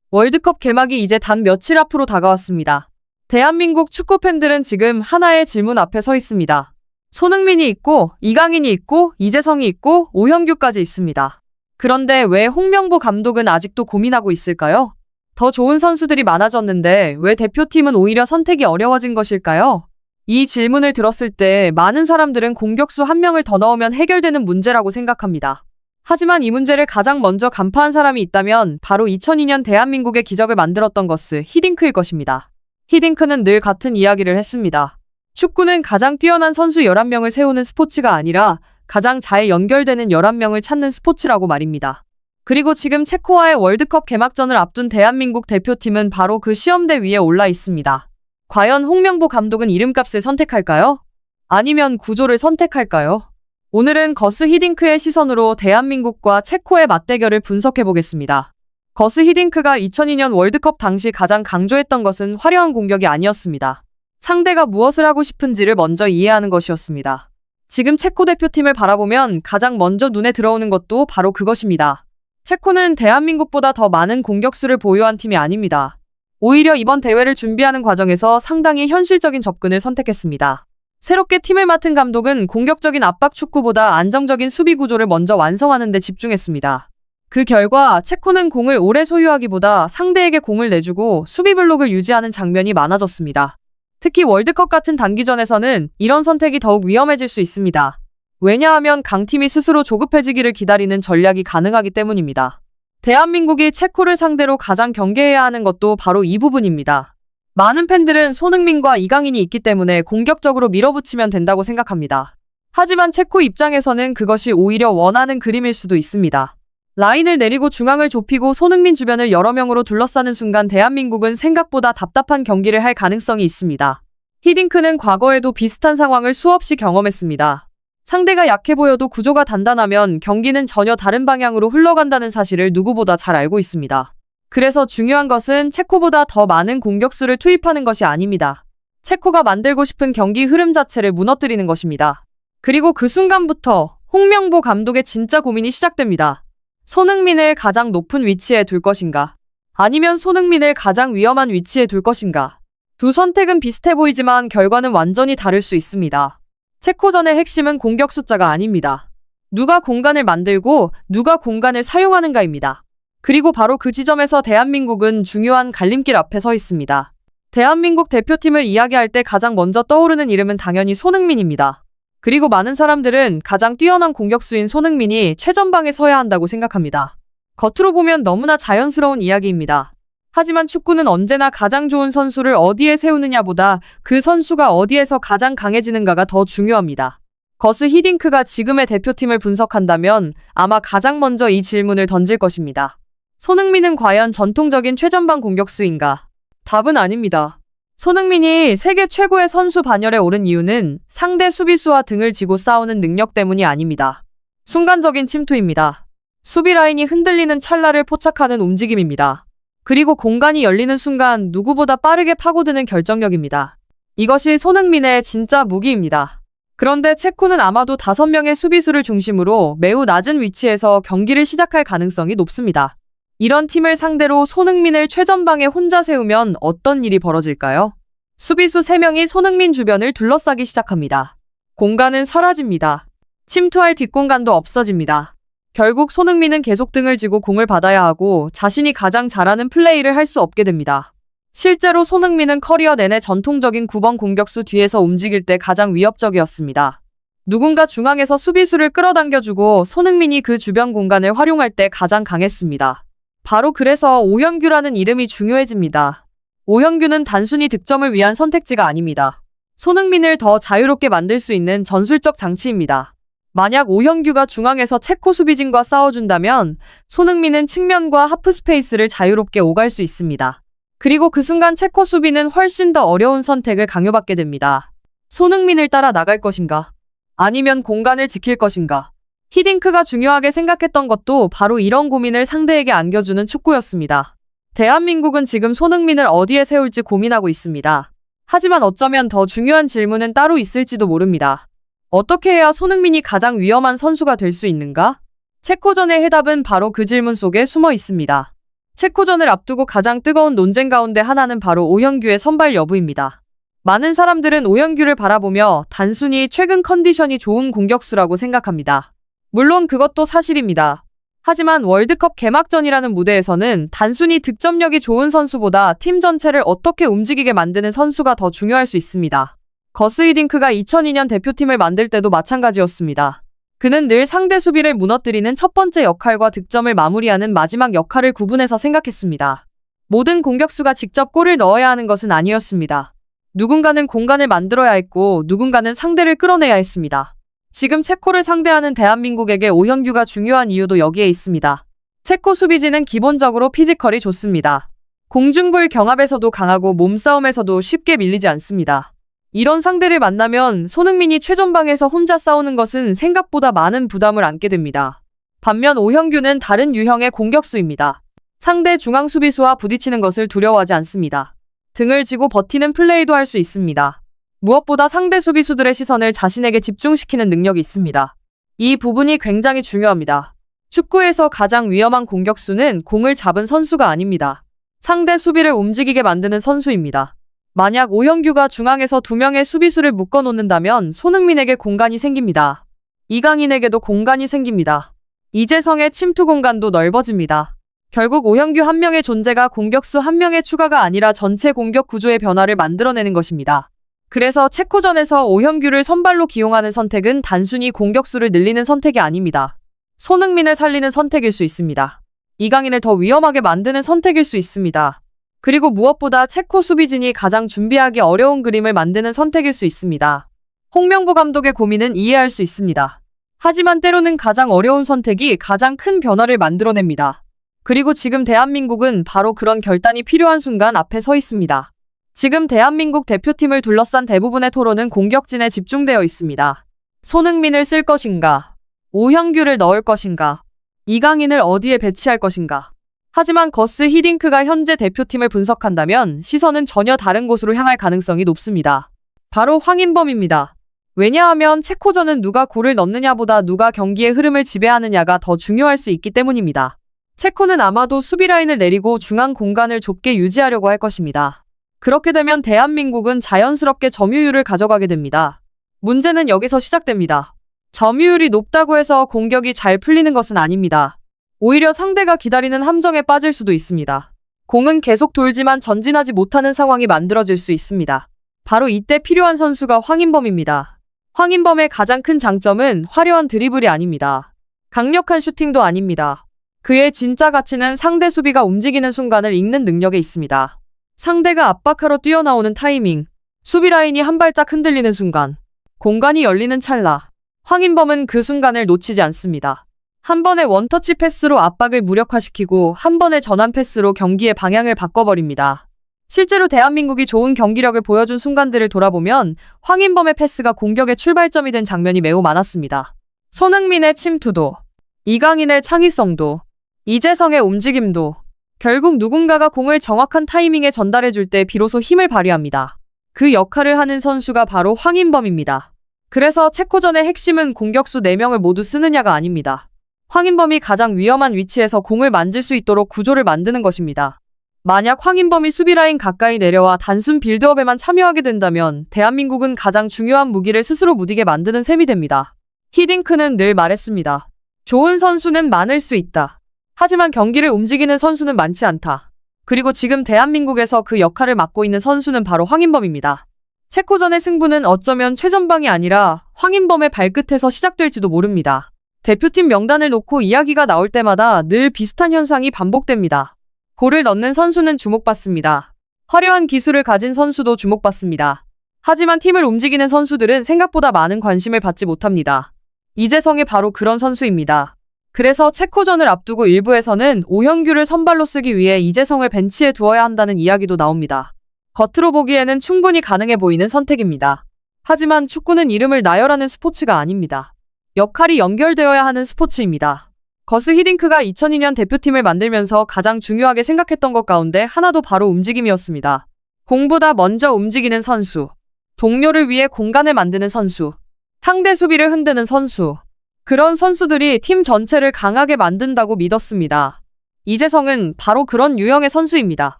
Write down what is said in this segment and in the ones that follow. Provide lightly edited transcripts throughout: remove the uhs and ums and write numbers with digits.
월드컵 개막이 이제 단 며칠 앞으로 다가왔습니다. 대한민국 축구 팬들은 지금 하나의 질문 앞에 서 있습니다. 손흥민이 있고, 이강인이 있고, 이재성이 있고, 오현규까지 있습니다. 그런데 왜 홍명보 감독은 아직도 고민하고 있을까요? 더 좋은 선수들이 많아졌는데 왜 대표팀은 오히려 선택이 어려워진 것일까요? 이 질문을 들었을 때 많은 사람들은 공격수 한 명을 더 넣으면 해결되는 문제라고 생각합니다. 하지만 이 문제를 가장 먼저 간파한 사람이 있다면 바로 2002년 대한민국의 기적을 만들었던 거스 히딩크일 것입니다. 히딩크는 늘 같은 이야기를 했습니다. 축구는 가장 뛰어난 선수 11명을 세우는 스포츠가 아니라 가장 잘 연결되는 11명을 찾는 스포츠라고 말입니다. 그리고 지금 체코와의 월드컵 개막전을 앞둔 대한민국 대표팀은 바로 그 시험대 위에 올라 있습니다. 과연 홍명보 감독은 이름값을 선택할까요? 아니면 구조를 선택할까요? 오늘은 거스 히딩크의 시선으로 대한민국과 체코의 맞대결을 분석해보겠습니다. 거스 히딩크가 2002년 월드컵 당시 가장 강조했던 것은 화려한 공격이 아니었습니다. 상대가 무엇을 하고 싶은지를 먼저 이해하는 것이었습니다. 지금 체코 대표팀을 바라보면 가장 먼저 눈에 들어오는 것도 바로 그것입니다. 체코는 대한민국보다 더 많은 공격수를 보유한 팀이 아닙니다. 오히려 이번 대회를 준비하는 과정에서 상당히 현실적인 접근을 선택했습니다. 새롭게 팀을 맡은 감독은 공격적인 압박 축구보다 안정적인 수비 구조를 먼저 완성하는 데 집중했습니다. 그 결과 체코는 공을 오래 소유하기보다 상대에게 공을 내주고 수비 블록을 유지하는 장면이 많아졌습니다. 특히 월드컵 같은 단기전에서는 이런 선택이 더욱 위험해질 수 있습니다. 왜냐하면 강팀이 스스로 조급해지기를 기다리는 전략이 가능하기 때문입니다. 대한민국이 체코를 상대로 가장 경계해야 하는 것도 바로 이 부분입니다. 많은 팬들은 손흥민과 이강인이 있기 때문에 공격적으로 밀어붙이면 된다고 생각합니다. 하지만 체코 입장에서는 그것이 오히려 원하는 그림일 수도 있습니다. 라인을 내리고 중앙을 좁히고 손흥민 주변을 여러 명으로 둘러싸는 순간 대한민국은 생각보다 답답한 경기를 할 가능성이 있습니다. 히딩크는 과거에도 비슷한 상황을 수없이 경험했습니다. 상대가 약해 보여도 구조가 단단하면 경기는 전혀 다른 방향으로 흘러간다는 사실을 누구보다 잘 알고 있습니다. 그래서 중요한 것은 체코보다 더 많은 공격수를 투입하는 것이 아닙니다. 체코가 만들고 싶은 경기 흐름 자체를 무너뜨리는 것입니다. 그리고 그 순간부터 홍명보 감독의 진짜 고민이 시작됩니다. 손흥민을 가장 높은 위치에 둘 것인가? 아니면 손흥민을 가장 위험한 위치에 둘 것인가? 두 선택은 비슷해 보이지만 결과는 완전히 다를 수 있습니다. 체코전의 핵심은 공격 숫자가 아닙니다. 누가 공간을 만들고 누가 공간을 사용하는가입니다. 그리고 바로 그 지점에서 대한민국은 중요한 갈림길 앞에 서 있습니다. 대한민국 대표팀을 이야기할 때 가장 먼저 떠오르는 이름은 당연히 손흥민입니다. 그리고 많은 사람들은 가장 뛰어난 공격수인 손흥민이 최전방에 서야 한다고 생각합니다. 겉으로 보면 너무나 자연스러운 이야기입니다. 하지만 축구는 언제나 가장 좋은 선수를 어디에 세우느냐보다 그 선수가 어디에서 가장 강해지는가가 더 중요합니다. 거스 히딩크가 지금의 대표팀을 분석한다면 아마 가장 먼저 이 질문을 던질 것입니다. 손흥민은 과연 전통적인 최전방 공격수인가? 답은 아닙니다. 손흥민이 세계 최고의 선수 반열에 오른 이유는 상대 수비수와 등을 지고 싸우는 능력 때문이 아닙니다. 순간적인 침투입니다. 수비 라인이 흔들리는 찰나를 포착하는 움직임입니다. 그리고 공간이 열리는 순간 누구보다 빠르게 파고드는 결정력입니다. 이것이 손흥민의 진짜 무기입니다. 그런데 체코는 아마도 5명의 수비수를 중심으로 매우 낮은 위치에서 경기를 시작할 가능성이 높습니다. 이런 팀을 상대로 손흥민을 최전방에 혼자 세우면 어떤 일이 벌어질까요? 수비수 3명이 손흥민 주변을 둘러싸기 시작합니다. 공간은 사라집니다. 침투할 뒷공간도 없어집니다. 결국 손흥민은 계속 등을 지고 공을 받아야 하고 자신이 가장 잘하는 플레이를 할 수 없게 됩니다. 실제로 손흥민은 커리어 내내 전통적인 9번 공격수 뒤에서 움직일 때 가장 위협적이었습니다. 누군가 중앙에서 수비수를 끌어당겨주고 손흥민이 그 주변 공간을 활용할 때 가장 강했습니다. 바로 그래서 오현규라는 이름이 중요해집니다. 오현규는 단순히 득점을 위한 선택지가 아닙니다. 손흥민을 더 자유롭게 만들 수 있는 전술적 장치입니다. 만약 오현규가 중앙에서 체코 수비진과 싸워준다면 손흥민은 측면과 하프 스페이스를 자유롭게 오갈 수 있습니다. 그리고 그 순간 체코 수비는 훨씬 더 어려운 선택을 강요받게 됩니다. 손흥민을 따라 나갈 것인가? 아니면 공간을 지킬 것인가? 히딩크가 중요하게 생각했던 것도 바로 이런 고민을 상대에게 안겨주는 축구였습니다. 대한민국은 지금 손흥민을 어디에 세울지 고민하고 있습니다. 하지만 어쩌면 더 중요한 질문은 따로 있을지도 모릅니다. 어떻게 해야 손흥민이 가장 위험한 선수가 될 수 있는가? 체코전의 해답은 바로 그 질문 속에 숨어 있습니다. 체코전을 앞두고 가장 뜨거운 논쟁 가운데 하나는 바로 오현규의 선발 여부입니다. 많은 사람들은 오현규를 바라보며 단순히 최근 컨디션이 좋은 공격수라고 생각합니다. 물론 그것도 사실입니다. 하지만 월드컵 개막전이라는 무대에서는 단순히 득점력이 좋은 선수보다 팀 전체를 어떻게 움직이게 만드는 선수가 더 중요할 수 있습니다. 거스 히딩크가 2002년 대표팀을 만들 때도 마찬가지였습니다. 그는 늘 상대 수비를 무너뜨리는 첫 번째 역할과 득점을 마무리하는 마지막 역할을 구분해서 생각했습니다. 모든 공격수가 직접 골을 넣어야 하는 것은 아니었습니다. 누군가는 공간을 만들어야 했고 누군가는 상대를 끌어내야 했습니다. 지금 체코를 상대하는 대한민국에게 오현규가 중요한 이유도 여기에 있습니다. 체코 수비진은 기본적으로 피지컬이 좋습니다. 공중볼 경합에서도 강하고 몸싸움에서도 쉽게 밀리지 않습니다. 이런 상대를 만나면 손흥민이 최전방에서 혼자 싸우는 것은 생각보다 많은 부담을 안게 됩니다. 반면 오현규는 다른 유형의 공격수입니다. 상대 중앙 수비수와 부딪히는 것을 두려워하지 않습니다. 등을 지고 버티는 플레이도 할 수 있습니다. 무엇보다 상대 수비수들의 시선을 자신에게 집중시키는 능력이 있습니다. 이 부분이 굉장히 중요합니다. 축구에서 가장 위험한 공격수는 공을 잡은 선수가 아닙니다. 상대 수비를 움직이게 만드는 선수입니다. 만약 오현규가 중앙에서 2명의 수비수를 묶어놓는다면 손흥민에게 공간이 생깁니다. 이강인에게도 공간이 생깁니다. 이재성의 침투 공간도 넓어집니다. 결국 오현규 한 명의 존재가 공격수 한 명의 추가가 아니라 전체 공격 구조의 변화를 만들어내는 것입니다. 그래서 체코전에서 오현규를 선발로 기용하는 선택은 단순히 공격수를 늘리는 선택이 아닙니다. 손흥민을 살리는 선택일 수 있습니다. 이강인을 더 위험하게 만드는 선택일 수 있습니다. 그리고 무엇보다 체코 수비진이 가장 준비하기 어려운 그림을 만드는 선택일 수 있습니다. 홍명보 감독의 고민은 이해할 수 있습니다. 하지만 때로는 가장 어려운 선택이 가장 큰 변화를 만들어냅니다. 그리고 지금 대한민국은 바로 그런 결단이 필요한 순간 앞에 서 있습니다. 지금 대한민국 대표팀을 둘러싼 대부분의 토론은 공격진에 집중되어 있습니다. 손흥민을 쓸 것인가? 오현규를 넣을 것인가? 이강인을 어디에 배치할 것인가? 하지만 거스 히딩크가 현재 대표팀을 분석한다면 시선은 전혀 다른 곳으로 향할 가능성이 높습니다. 바로 황인범입니다. 왜냐하면 체코전은 누가 골을 넣느냐보다 누가 경기의 흐름을 지배하느냐가 더 중요할 수 있기 때문입니다. 체코는 아마도 수비 라인을 내리고 중앙 공간을 좁게 유지하려고 할 것입니다. 그렇게 되면 대한민국은 자연스럽게 점유율을 가져가게 됩니다. 문제는 여기서 시작됩니다. 점유율이 높다고 해서 공격이 잘 풀리는 것은 아닙니다. 오히려 상대가 기다리는 함정에 빠질 수도 있습니다. 공은 계속 돌지만 전진하지 못하는 상황이 만들어질 수 있습니다. 바로 이때 필요한 선수가 황인범입니다. 황인범의 가장 큰 장점은 화려한 드리블이 아닙니다. 강력한 슈팅도 아닙니다. 그의 진짜 가치는 상대 수비가 움직이는 순간을 읽는 능력에 있습니다. 상대가 압박하러 뛰어나오는 타이밍, 수비 라인이 한 발짝 흔들리는 순간, 공간이 열리는 찰나, 황인범은 그 순간을 놓치지 않습니다. 한 번의 원터치 패스로 압박을 무력화시키고 한 번의 전환 패스로 경기의 방향을 바꿔버립니다. 실제로 대한민국이 좋은 경기력을 보여준 순간들을 돌아보면 황인범의 패스가 공격의 출발점이 된 장면이 매우 많았습니다. 손흥민의 침투도, 이강인의 창의성도, 이재성의 움직임도 결국 누군가가 공을 정확한 타이밍에 전달해줄 때 비로소 힘을 발휘합니다. 그 역할을 하는 선수가 바로 황인범입니다. 그래서 체코전의 핵심은 공격수 4명을 모두 쓰느냐가 아닙니다. 황인범이 가장 위험한 위치에서 공을 만질 수 있도록 구조를 만드는 것입니다. 만약 황인범이 수비라인 가까이 내려와 단순 빌드업에만 참여하게 된다면 대한민국은 가장 중요한 무기를 스스로 무디게 만드는 셈이 됩니다. 히딩크는 늘 말했습니다. 좋은 선수는 많을 수 있다. 하지만 경기를 움직이는 선수는 많지 않다. 그리고 지금 대한민국에서 그 역할을 맡고 있는 선수는 바로 황인범입니다. 체코전의 승부는 어쩌면 최전방이 아니라 황인범의 발끝에서 시작될지도 모릅니다. 대표팀 명단을 놓고 이야기가 나올 때마다 늘 비슷한 현상이 반복됩니다. 골을 넣는 선수는 주목받습니다. 화려한 기술을 가진 선수도 주목받습니다. 하지만 팀을 움직이는 선수들은 생각보다 많은 관심을 받지 못합니다. 이재성이 바로 그런 선수입니다. 그래서 체코전을 앞두고 일부에서는 오현규를 선발로 쓰기 위해 이재성을 벤치에 두어야 한다는 이야기도 나옵니다. 겉으로 보기에는 충분히 가능해 보이는 선택입니다. 하지만 축구는 이름을 나열하는 스포츠가 아닙니다. 역할이 연결되어야 하는 스포츠입니다. 거스 히딩크가 2002년 대표팀을 만들면서 가장 중요하게 생각했던 것 가운데 하나도 바로 움직임이었습니다. 공보다 먼저 움직이는 선수, 동료를 위해 공간을 만드는 선수, 상대 수비를 흔드는 선수, 그런 선수들이 팀 전체를 강하게 만든다고 믿었습니다. 이재성은 바로 그런 유형의 선수입니다.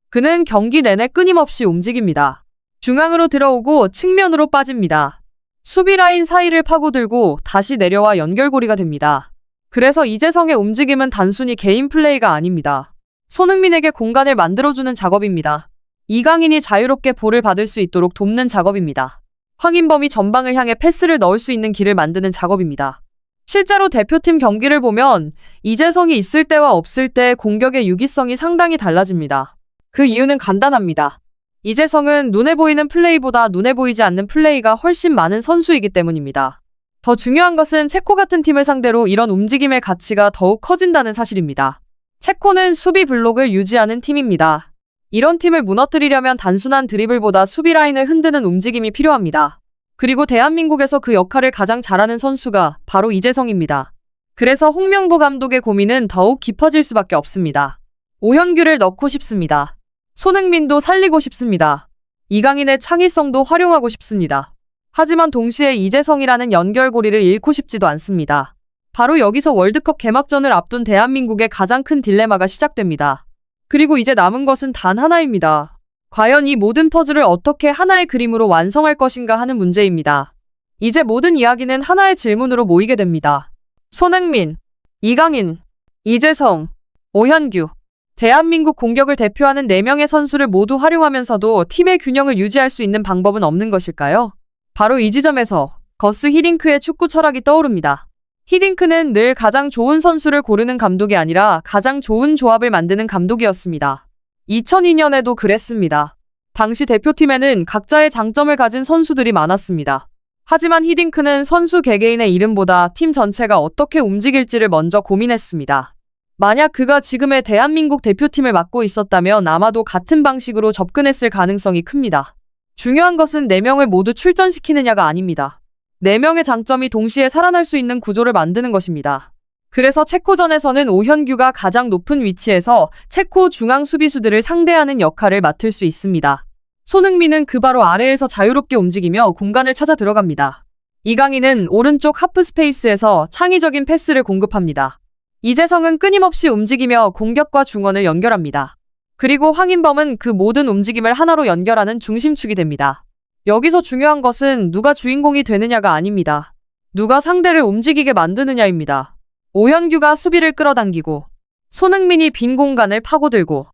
그는 경기 내내 끊임없이 움직입니다. 중앙으로 들어오고 측면으로 빠집니다. 수비 라인 사이를 파고들고 다시 내려와 연결고리가 됩니다. 그래서 이재성의 움직임은 단순히 개인 플레이가 아닙니다. 손흥민에게 공간을 만들어주는 작업입니다. 이강인이 자유롭게 볼을 받을 수 있도록 돕는 작업입니다. 황인범이 전방을 향해 패스를 넣을 수 있는 길을 만드는 작업입니다. 실제로 대표팀 경기를 보면 이재성이 있을 때와 없을 때 공격의 유기성이 상당히 달라집니다. 그 이유는 간단합니다. 이재성은 눈에 보이는 플레이보다 눈에 보이지 않는 플레이가 훨씬 많은 선수이기 때문입니다. 더 중요한 것은 체코 같은 팀을 상대로 이런 움직임의 가치가 더욱 커진다는 사실입니다. 체코는 수비 블록을 유지하는 팀입니다. 이런 팀을 무너뜨리려면 단순한 드리블보다 수비 라인을 흔드는 움직임이 필요합니다. 그리고 대한민국에서 그 역할을 가장 잘하는 선수가 바로 이재성입니다. 그래서 홍명보 감독의 고민은 더욱 깊어질 수밖에 없습니다. 오현규를 넣고 싶습니다. 손흥민도 살리고 싶습니다. 이강인의 창의성도 활용하고 싶습니다. 하지만 동시에 이재성이라는 연결고리를 잃고 싶지도 않습니다. 바로 여기서 월드컵 개막전을 앞둔 대한민국의 가장 큰 딜레마가 시작됩니다. 그리고 이제 남은 것은 단 하나입니다. 과연 이 모든 퍼즐을 어떻게 하나의 그림으로 완성할 것인가 하는 문제입니다. 이제 모든 이야기는 하나의 질문으로 모이게 됩니다. 손흥민, 이강인, 이재성, 오현규. 대한민국 공격을 대표하는 4명의 선수를 모두 활용하면서도 팀의 균형을 유지할 수 있는 방법은 없는 것일까요? 바로 이 지점에서 거스 히딩크의 축구 철학이 떠오릅니다. 히딩크는 늘 가장 좋은 선수를 고르는 감독이 아니라 가장 좋은 조합을 만드는 감독이었습니다. 2002년에도 그랬습니다. 당시 대표팀에는 각자의 장점을 가진 선수들이 많았습니다. 하지만 히딩크는 선수 개개인의 이름보다 팀 전체가 어떻게 움직일지를 먼저 고민했습니다. 만약 그가 지금의 대한민국 대표팀을 맡고 있었다면 아마도 같은 방식으로 접근했을 가능성이 큽니다. 중요한 것은 4명을 모두 출전시키느냐가 아닙니다. 4명의 장점이 동시에 살아날 수 있는 구조를 만드는 것입니다. 그래서 체코전에서는 오현규가 가장 높은 위치에서 체코 중앙 수비수들을 상대하는 역할을 맡을 수 있습니다. 손흥민은 그 바로 아래에서 자유롭게 움직이며 공간을 찾아 들어갑니다. 이강인은 오른쪽 하프 스페이스에서 창의적인 패스를 공급합니다. 이재성은 끊임없이 움직이며 공격과 중원을 연결합니다. 그리고 황인범은 그 모든 움직임을 하나로 연결하는 중심축이 됩니다. 여기서 중요한 것은 누가 주인공이 되느냐가 아닙니다. 누가 상대를 움직이게 만드느냐입니다. 오현규가 수비를 끌어당기고, 손흥민이 빈 공간을 파고들고,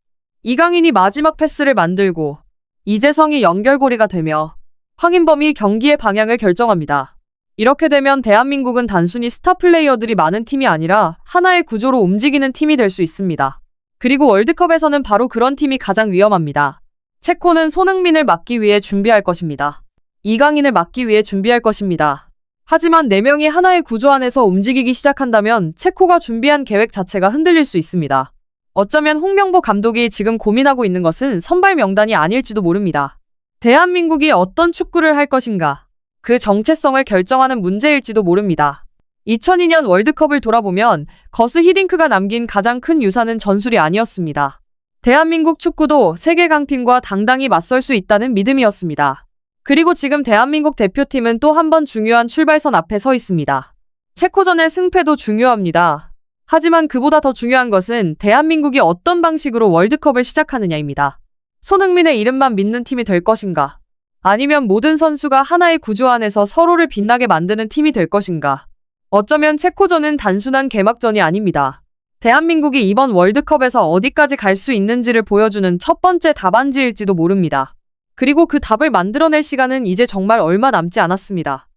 이강인이 마지막 패스를 만들고, 이재성이 연결고리가 되며 황인범이 경기의 방향을 결정합니다. 이렇게 되면 대한민국은 단순히 스타 플레이어들이 많은 팀이 아니라 하나의 구조로 움직이는 팀이 될 수 있습니다. 그리고 월드컵에서는 바로 그런 팀이 가장 위험합니다. 체코는 손흥민을 막기 위해 준비할 것입니다. 이강인을 막기 위해 준비할 것입니다. 하지만 4명이 하나의 구조 안에서 움직이기 시작한다면 체코가 준비한 계획 자체가 흔들릴 수 있습니다. 어쩌면 홍명보 감독이 지금 고민하고 있는 것은 선발 명단이 아닐지도 모릅니다. 대한민국이 어떤 축구를 할 것인가? 그 정체성을 결정하는 문제일지도 모릅니다. 2002년 월드컵을 돌아보면 거스 히딩크가 남긴 가장 큰 유산은 전술이 아니었습니다. 대한민국 축구도 세계 강팀과 당당히 맞설 수 있다는 믿음이었습니다. 그리고 지금 대한민국 대표팀은 또 한 번 중요한 출발선 앞에 서 있습니다. 체코전의 승패도 중요합니다. 하지만 그보다 더 중요한 것은 대한민국이 어떤 방식으로 월드컵을 시작하느냐입니다. 손흥민의 이름만 믿는 팀이 될 것인가? 아니면 모든 선수가 하나의 구조 안에서 서로를 빛나게 만드는 팀이 될 것인가? 어쩌면 체코전은 단순한 개막전이 아닙니다. 대한민국이 이번 월드컵에서 어디까지 갈 수 있는지를 보여주는 첫 번째 답안지일지도 모릅니다. 그리고 그 답을 만들어낼 시간은 이제 정말 얼마 남지 않았습니다.